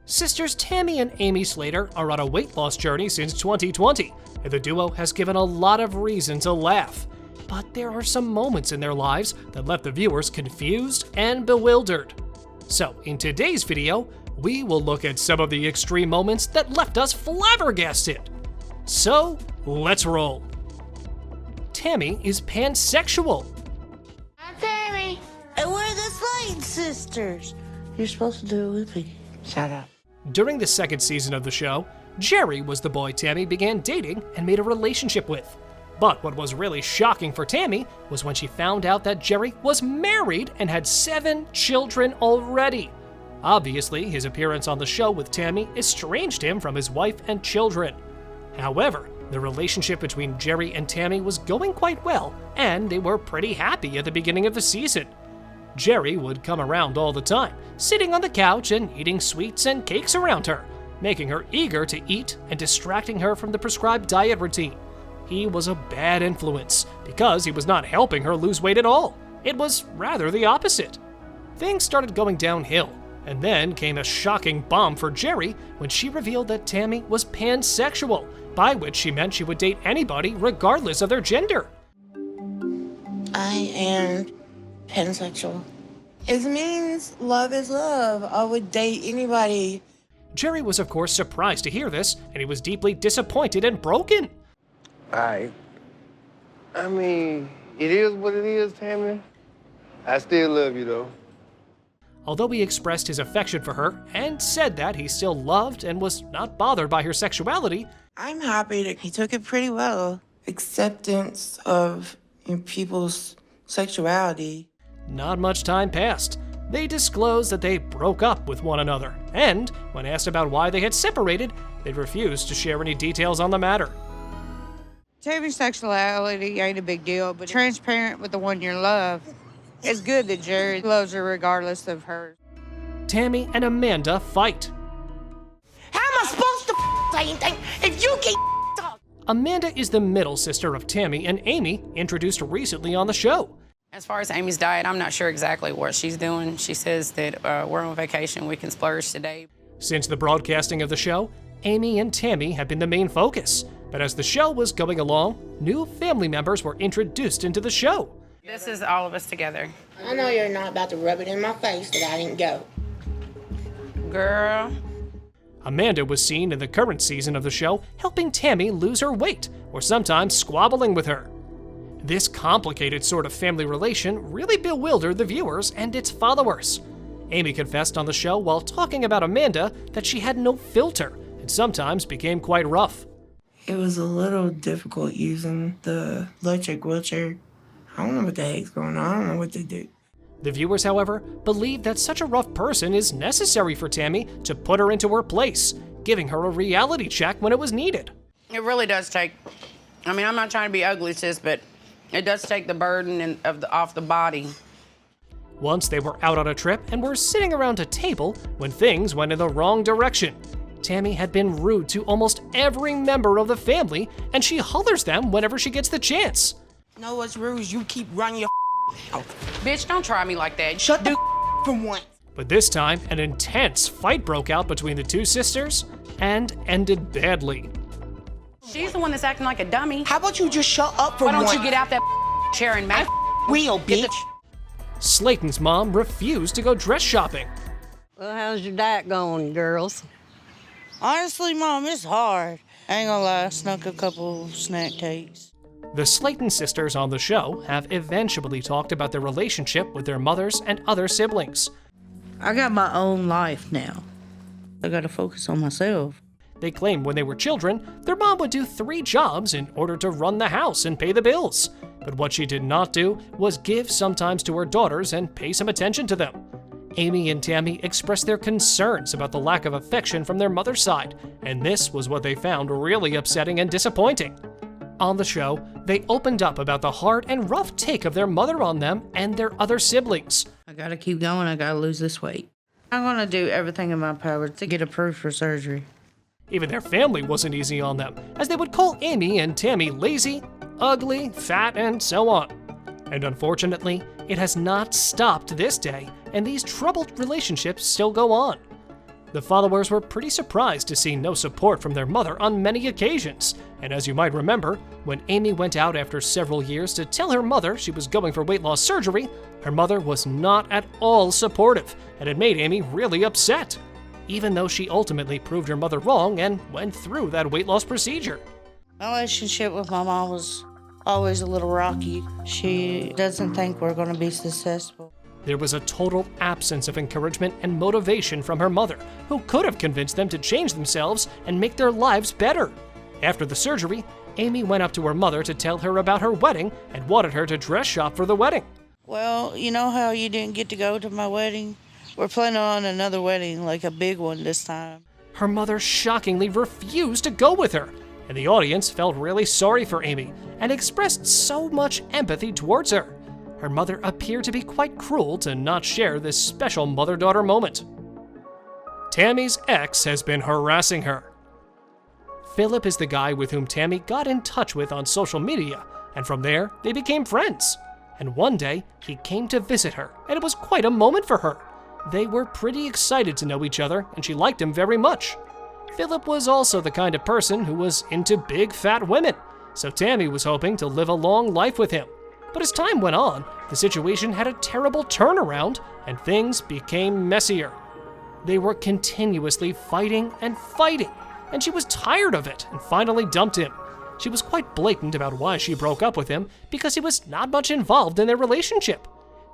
Sisters Tammy and Amy Slater are on a weight loss journey since 2020, and the duo has given a lot of reason to laugh. But there are some moments in their lives that left the viewers confused and bewildered. So, in today's video, we will look at some of the extreme moments that left us flabbergasted. So, let's roll. Tammy is pansexual. I'm Tammy. And we're the Slater sisters. You're supposed to do it with me. Shut up. During the second season of the show, Jerry was the boy Tammy began dating and made a relationship with. But what was really shocking for Tammy was when she found out that Jerry was married and had 7 children already. Obviously, his appearance on the show with Tammy estranged him from his wife and children. However, the relationship between Jerry and Tammy was going quite well, and they were pretty happy at the beginning of the season. Jerry would come around all the time, sitting on the couch and eating sweets and cakes around her, making her eager to eat and distracting her from the prescribed diet routine. He was a bad influence because he was not helping her lose weight at all. It was rather the opposite. Things started going downhill, and then came a shocking bomb for Jerry when she revealed that Tammy was pansexual, by which she meant she would date anybody regardless of their gender. I am pansexual. It means love is love. I would date anybody. Jerry was of course surprised to hear this, and he was deeply disappointed and broken. I mean, it is what it is, Tammy. I still love you, though. Although he expressed his affection for her and said that he still loved and was not bothered by her sexuality, I'm happy that he took it pretty well. Acceptance of people's sexuality. not much time passed. They disclosed that they broke up with one another, and when asked about why they had separated, they refused to share any details on the matter. Tammy's sexuality ain't a big deal, but transparent with the one you love. It's good that Jerry loves her regardless of hers. Tammy and Amanda fight. How am I supposed to say anything if you keep talking? Amanda is the middle sister of Tammy and Amy, introduced recently on the show. As far as Amy's diet, I'm not sure exactly what she's doing. She says that we're on vacation, we can splurge today. Since the broadcasting of the show, Amy and Tammy have been the main focus. But as the show was going along, new family members were introduced into the show. This is all of us together. I know you're not about to rub it in my face that I didn't go. Girl. Amanda was seen in the current season of the show helping Tammy lose her weight, or sometimes squabbling with her. This complicated sort of family relation really bewildered the viewers and its followers. Amy confessed on the show while talking about Amanda that she had no filter and sometimes became quite rough. It was a little difficult using the electric wheelchair. I don't know what the heck's going on. I don't know what to do. The viewers, however, believe that such a rough person is necessary for Tammy to put her into her place, giving her a reality check when it was needed. It really does take, I'm not trying to be ugly, sis, but it does take the burden off the body. Once they were out on a trip and were sitting around a table when things went in the wrong direction. Tammy had been rude to almost every member of the family, and she hollers them whenever she gets the chance. Know what's rude is you keep running your mouth. Bitch, don't try me like that. Shut the from once. But this time, an intense fight broke out between the two sisters and ended badly. She's the one that's acting like a dummy. How about you just shut up for Why don't once? you get out that chair and make Will, bitch. Slayton's mom refused to go dress shopping. Well, how's your diet going, girls? Honestly, Mom, it's hard. I ain't gonna lie, I snuck a couple snack cakes. The Slayton sisters on the show have eventually talked about their relationship with their mothers and other siblings. I got my own life now. I gotta focus on myself. They claim when they were children, their mom would do 3 jobs in order to run the house and pay the bills. But what she did not do was give sometimes to her daughters and pay some attention to them. Amy and Tammy expressed their concerns about the lack of affection from their mother's side, and this was what they found really upsetting and disappointing. On the show, they opened up about the hard and rough take of their mother on them and their other siblings. I gotta keep going, I gotta lose this weight. I'm gonna do everything in my power to get approved for surgery. Even their family wasn't easy on them, as they would call Amy and Tammy lazy, ugly, fat, and so on. And unfortunately, it has not stopped to this day, and these troubled relationships still go on. The followers were pretty surprised to see no support from their mother on many occasions, and as you might remember, when Amy went out after several years to tell her mother she was going for weight loss surgery, her mother was not at all supportive, and it made Amy really upset, even though she ultimately proved her mother wrong and went through that weight loss procedure. My relationship with my mom was always a little rocky. She doesn't think we're going to be successful. There was a total absence of encouragement and motivation from her mother, who could have convinced them to change themselves and make their lives better. After the surgery, Amy went up to her mother to tell her about her wedding and wanted her to dress shop for the wedding. Well, you know how you didn't get to go to my wedding? We're planning on another wedding, like a big one this time. Her mother shockingly refused to go with her, and the audience felt really sorry for Amy and expressed so much empathy towards her. Her mother appeared to be quite cruel to not share this special mother-daughter moment. Tammy's ex has been harassing her. Philip is the guy with whom Tammy got in touch with on social media, and from there, they became friends. And one day, he came to visit her, and it was quite a moment for her. They were pretty excited to know each other, and she liked him very much. Philip was also the kind of person who was into big fat women, so Tammy was hoping to live a long life with him. But as time went on, the situation had a terrible turnaround, and things became messier. They were continuously fighting, and she was tired of it and finally dumped him. She was quite blatant about why she broke up with him, because he was not much involved in their relationship.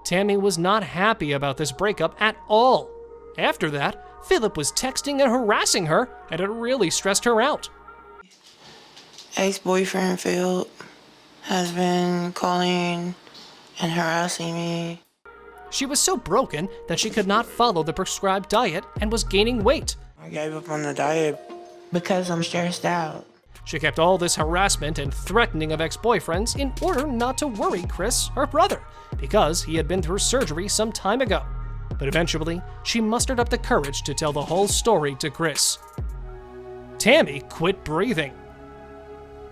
Tammy was not happy about this breakup at all. After that, Philip was texting and harassing her, and it really stressed her out. Ex-boyfriend Phil has been calling and harassing me. She was so broken that she could not follow the prescribed diet and was gaining weight. I gave up on the diet because I'm stressed out. She kept all this harassment and threatening of ex-boyfriends in order not to worry Chris, her brother, because he had been through surgery some time ago. But eventually, she mustered up the courage to tell the whole story to Chris. Tammy quit breathing.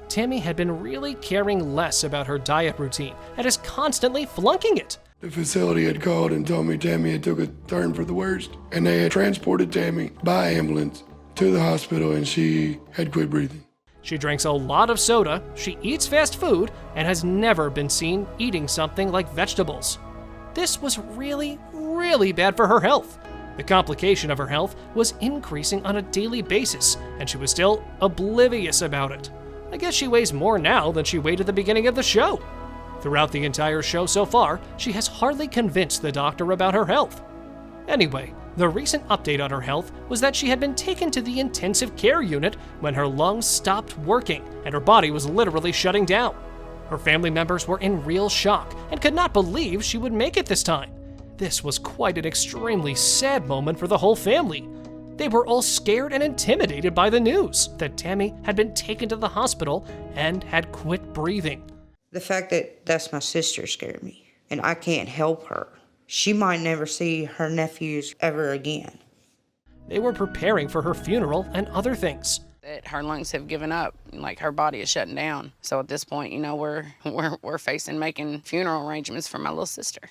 Tammy had been really caring less about her diet routine and is constantly flunking it. The facility had called and told me Tammy had took a turn for the worst, and they had transported Tammy by ambulance to the hospital, and she had quit breathing. She drinks a lot of soda, she eats fast food, and has never been seen eating something like vegetables. This was really, really bad for her health. The complication of her health was increasing on a daily basis, and she was still oblivious about it. I guess she weighs more now than she weighed at the beginning of the show. Throughout the entire show so far, she has hardly convinced the doctor about her health. Anyway, the recent update on her health was that she had been taken to the intensive care unit when her lungs stopped working and her body was literally shutting down. Her family members were in real shock and could not believe she would make it this time. This was quite an extremely sad moment for the whole family. They were all scared and intimidated by the news that Tammy had been taken to the hospital and had quit breathing. The fact that that's my sister scared me, and I can't help her. She might never see her nephews ever again. They were preparing for her funeral and other things. That her lungs have given up, like her body is shutting down. So at this point, you know, we're facing making funeral arrangements for my little sister.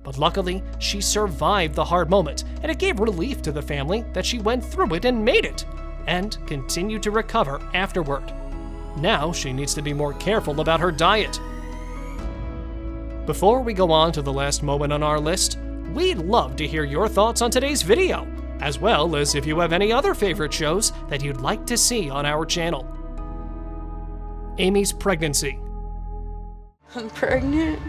But luckily, she survived the hard moment, and it gave relief to the family that she went through it and made it, and continued to recover afterward. Now she needs to be more careful about her diet. Before we go on to the last moment on our list, we'd love to hear your thoughts on today's video, as well as if you have any other favorite shows that you'd like to see on our channel. Amy's pregnancy. I'm pregnant.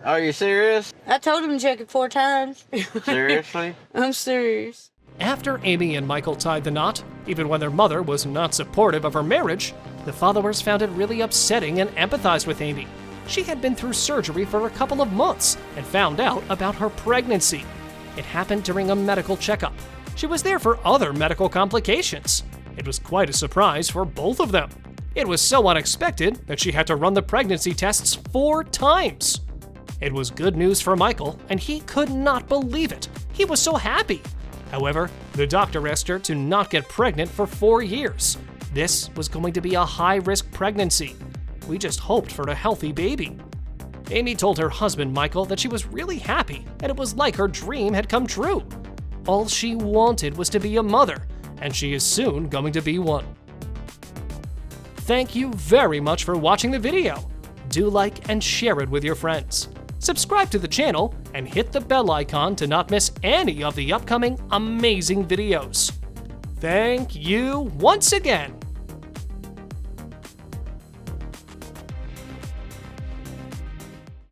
Are you serious? I told him to check it 4 times. Seriously? I'm serious. After Amy and Michael tied the knot, even when their mother was not supportive of her marriage, the followers found it really upsetting and empathized with Amy. She had been through surgery for a couple of months and found out about her pregnancy. It happened during a medical checkup. She was there for other medical complications. It was quite a surprise for both of them. It was so unexpected that she had to run the pregnancy tests 4 times. It was good news for Michael, and he could not believe it. He was so happy. However, the doctor asked her to not get pregnant for 4 years. This was going to be a high-risk pregnancy. We just hoped for a healthy baby. Amy told her husband, Michael, that she was really happy, and it was like her dream had come true. All she wanted was to be a mother, and she is soon going to be one. Thank you very much for watching the video. Do like and share it with your friends. Subscribe to the channel and hit the bell icon to not miss any of the upcoming amazing videos. Thank you once again.